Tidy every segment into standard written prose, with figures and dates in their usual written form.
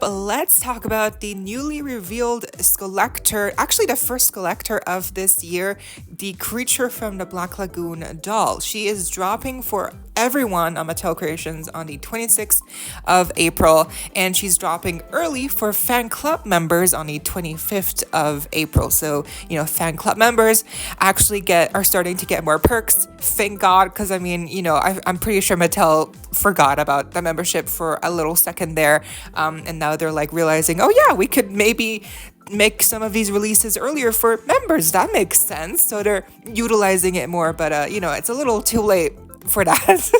But let's talk about the newly revealed SKULLECTOR, actually the first SKULLECTOR of this year, the Creature from the Black Lagoon doll. She is dropping for everyone on Mattel Creations on the 26th of April, and she's dropping early for fan club members on the 25th of April. So, fan club members actually are starting to get more perks. Thank God, because I'm pretty sure Mattel forgot about the membership for a little second there, and now they're like realizing, oh yeah, we could maybe make some of these releases earlier for members. That makes sense. So they're utilizing it more, but it's a little too late for that.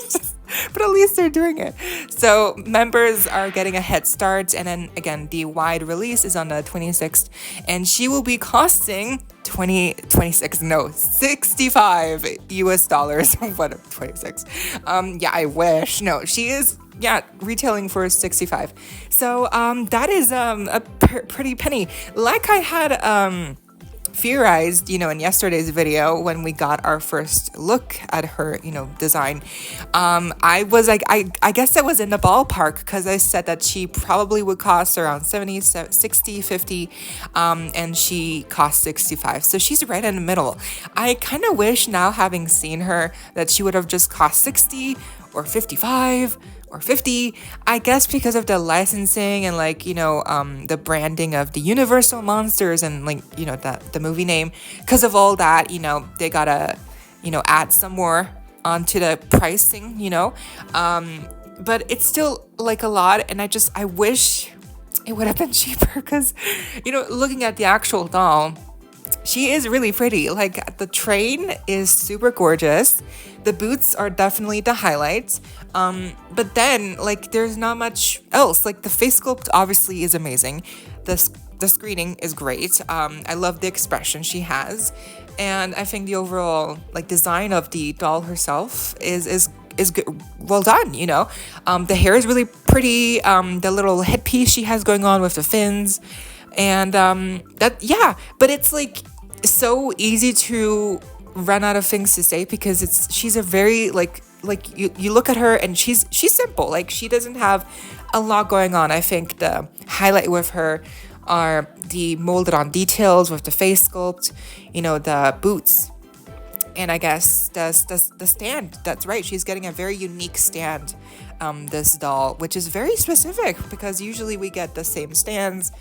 But at least they're doing it. So members are getting a head start, and then again, the wide release is on the 26th, and she will be costing $65 US. What, 26? I wish. No, she is retailing for 65. So that is a pretty penny. Like I had theorized, in yesterday's video when we got our first look at her, design. I was like, I guess I was in the ballpark, because I said that she probably would cost around 70, 60, 50, and she cost 65. So she's right in the middle. I kind of wish now, having seen her, that she would have just cost 60 or 55 or 50, I guess, because of the licensing and the branding of the Universal monsters and the movie name. Because of all that, they gotta add some more onto the pricing, but it's still a lot, and I wish it would have been cheaper, because looking at the actual doll, she is really pretty. The train is super gorgeous. The boots are definitely the highlight. But then, there's not much else. The face sculpt obviously is amazing. The screening is great. I love the expression she has. And I think the overall, design of the doll herself is good, well done, The hair is really pretty. The little headpiece she has going on with the fins. And but it's so easy to run out of things to say, because she's a very you look at her and she's simple. She doesn't have a lot going on. I think the highlight with her are the molded on details with the face sculpt, the boots, and I guess the stand. That's right, she's getting a very unique stand, this doll, which is very specific, because usually we get the same stands.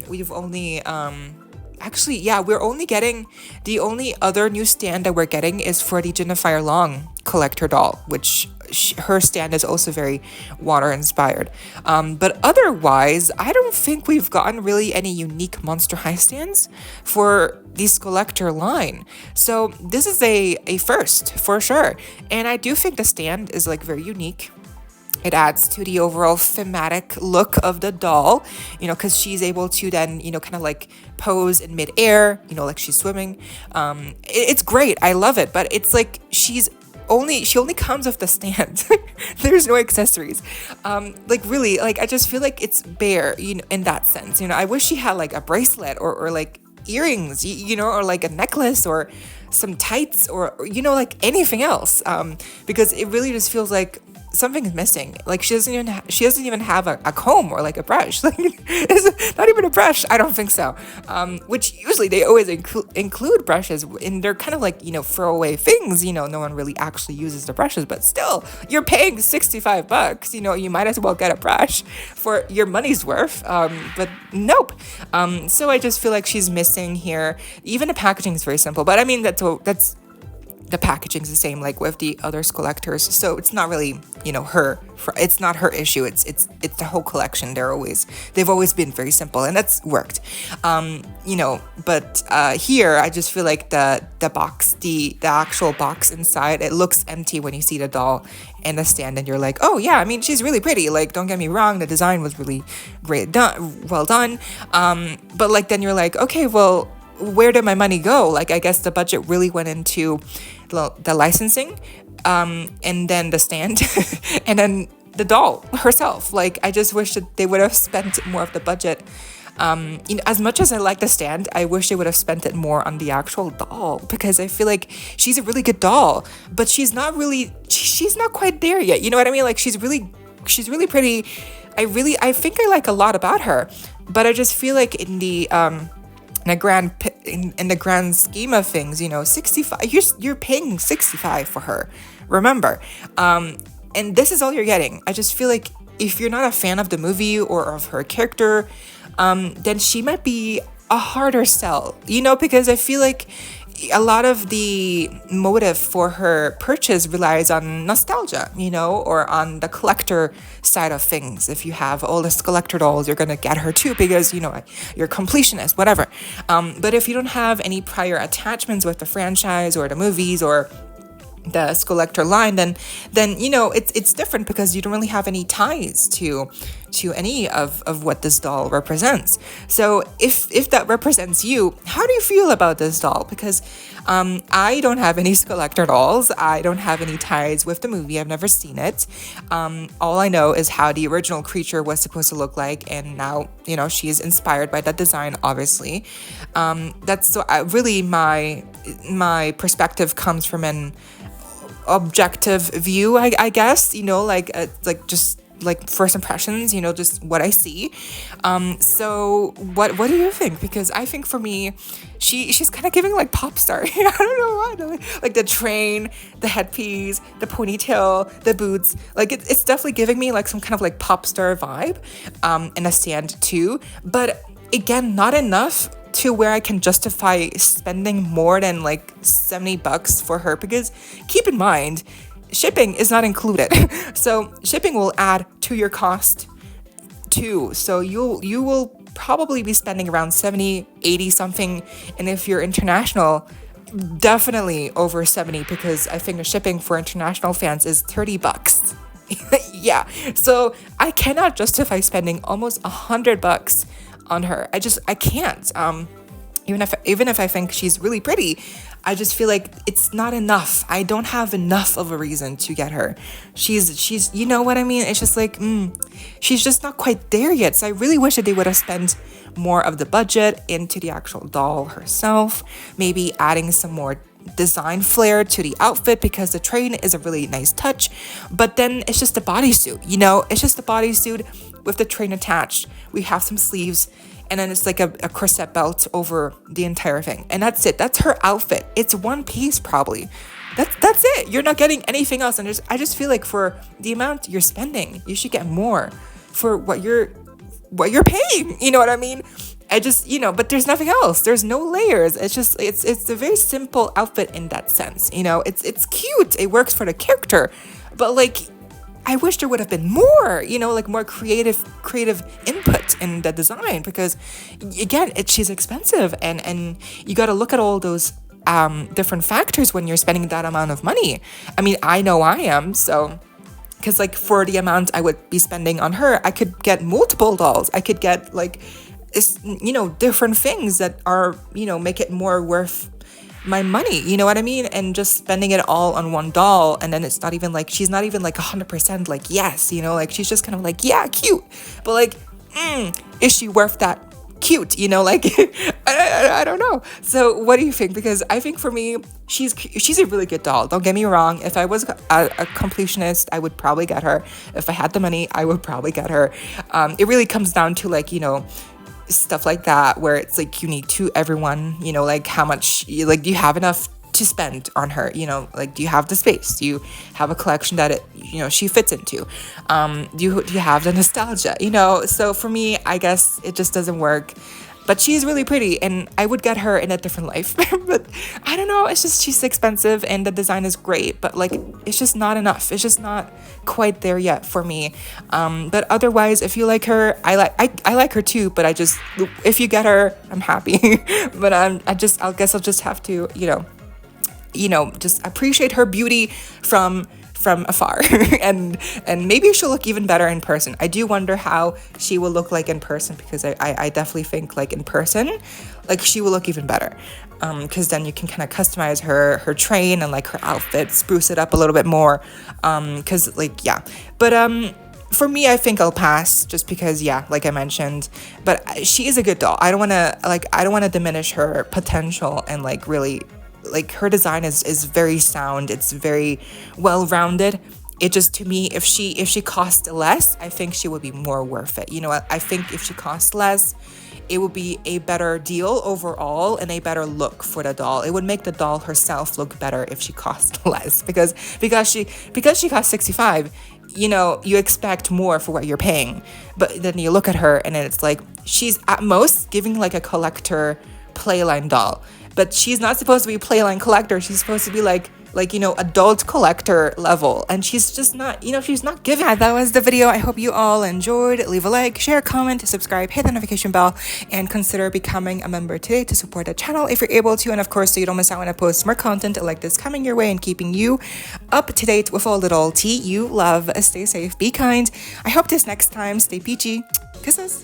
We've only we're only getting, the only other new stand that we're getting is for the Jennifer Long collector doll, which her stand is also very water inspired. But otherwise, I don't think we've gotten really any unique Monster High stands for this collector line. So this is a first for sure. And I do think the stand is very unique. It adds to the overall thematic look of the doll, because she's able to then, kind of pose in midair, like she's swimming. It's great. I love it. But it's she only comes with the stand. There's no accessories. Really, I just feel it's bare, in that sense. I wish she had a bracelet or earrings, or a necklace or some tights or, anything else. Because it really just feels something is missing. She doesn't even have a comb or a brush. It's not even a brush. I don't think so. Which usually they always include brushes, and they're kind of throwaway things. No one really actually uses the brushes, but still, you're paying $65. You might as well get a brush for your money's worth. But nope. So I just feel she's missing here. Even the packaging is very simple, but I mean that's the packaging's the same with the other collectors, so it's not really it's not her issue. It's the whole collection. They've always been very simple, and that's worked. But here I just feel the box, the actual box inside, it looks empty when you see the doll and the stand, and you're oh yeah, I mean, she's really pretty. Don't get me wrong, the design was really well done. But then you're okay, well, where did my money go? I guess the budget really went into the licensing, and then the stand, and then the doll herself. I just wish that they would have spent more of the budget. As much as I like the stand, I wish they would have spent it more on the actual doll, because I feel she's a really good doll, but she's not quite there yet. You know what I mean? She's really pretty. I think I like a lot about her, but I just feel like in the grand scheme of things, 65, you're paying 65 for her. Remember, and this is all you're getting. I just feel like if you're not a fan of the movie or of her character, then she might be a harder sell, because I feel like a lot of the motive for her purchase relies on nostalgia, or on the collector side of things. If you have all the SKULLECTOR dolls, you're going to get her too because, you're a completionist, whatever. But if you don't have any prior attachments with the franchise or the movies or the SKULLECTOR line, then it's different because you don't really have any ties to any of what this doll represents. So if that represents you, how do you feel about this doll? Because I don't have any SKULLECTOR dolls. I don't have any ties with the movie. I've never seen it. All I know is how the original creature was supposed to look like, and now she is inspired by that design, obviously. That's so really my perspective comes from an objective view, I guess, just like first impressions, just what I see. So what do you think? Because I think for me, she's kind of giving like pop star. I don't know why. Like the train, the headpiece, the ponytail, the boots. Like it's definitely giving me like some kind of like pop star vibe, and a stand too. But again, not enough to where I can justify spending more than like $70 for her, because keep in mind, shipping is not included. So shipping will add to your cost too. So you will probably be spending around 70, 80 something. And if you're international, definitely over 70, because I think the shipping for international fans is $30. Yeah. So I cannot justify spending almost $100 on her. I can't. Even if I think she's really pretty, I just feel like it's not enough. I don't have enough of a reason to get her. She's you know what I mean? It's just like, she's just not quite there yet. So I really wish that they would have spent more of the budget into the actual doll herself, maybe adding some more design flair to the outfit, because the train is a really nice touch, but then it's just a bodysuit, it's just a bodysuit with the train attached. We have some sleeves, and then it's like a corset belt over the entire thing, and that's it. That's her outfit. It's one piece probably. That's it. You're not getting anything else. And I just feel like for the amount you're spending, you should get more for what you're paying. You know what I mean? I just, but there's nothing else. There's no layers. It's just, it's a very simple outfit in that sense. It's cute. It works for the character, but like, I wish there would have been more, like more creative input in the design, because again, she's expensive, and you got to look at all those different factors when you're spending that amount of money. I mean, I know I am, so. Because like for the amount I would be spending on her, I could get multiple dolls. I could get like, different things that are, make it more worth my money. You know what I mean? And just spending it all on one doll, and then it's not even like, she's not even like 100% like yes, like she's just kind of like, yeah, cute, but like, is she worth that cute? Like I don't know. So what do you think? Because I think for me, she's a really good doll. Don't get me wrong. If I was a completionist, I would probably get her. If I had the money, I would probably get her. It really comes down to like, stuff like that, where it's like unique to everyone, like how much, like, do you have enough to spend on her? Like, do you have the space? Do you have a collection that she fits into? Do you have the nostalgia? So for me, I guess it just doesn't work. But she's really pretty, and I would get her in a different life. But I don't know, it's just, she's expensive, and the design is great, but like, it's just not enough. It's just not quite there yet for me. But otherwise, if you like her, I like her too, but if you get her, I'm happy. But I guess I'll just have to, just appreciate her beauty from afar, and maybe she'll look even better in person. I do wonder how she will look like in person, because I definitely think like in person, like she will look even better, because then you can kind of customize her train and like her outfit, spruce it up a little bit more, because like, yeah. But for me, I think I'll pass, just because, yeah, like I mentioned, but she is a good doll. I don't want to diminish her potential, and like really, like her design is very sound. It's very well-rounded, it just, to me, if she cost less, I think she would be more worth it. You know, I think if she cost less, it would be a better deal overall and a better look for the doll. It would make the doll herself look better if she cost less, because she cost 65. You know, you expect more for what you're paying, but then you look at her and it's like she's at most giving like a collector playline doll, but she's not supposed to be playline collector. She's supposed to be like you know, adult collector level, and she's just not, you know, she's not giving. Yeah, that was the video. I hope you all enjoyed. Leave a like, share, comment, subscribe, hit the notification bell, and consider becoming a member today to support the channel if you're able to, and of course so you don't miss out when I post more content like this coming your way and keeping you up to date with all little tea you love. Stay safe, be kind. I hope this next time, stay peachy. Kisses.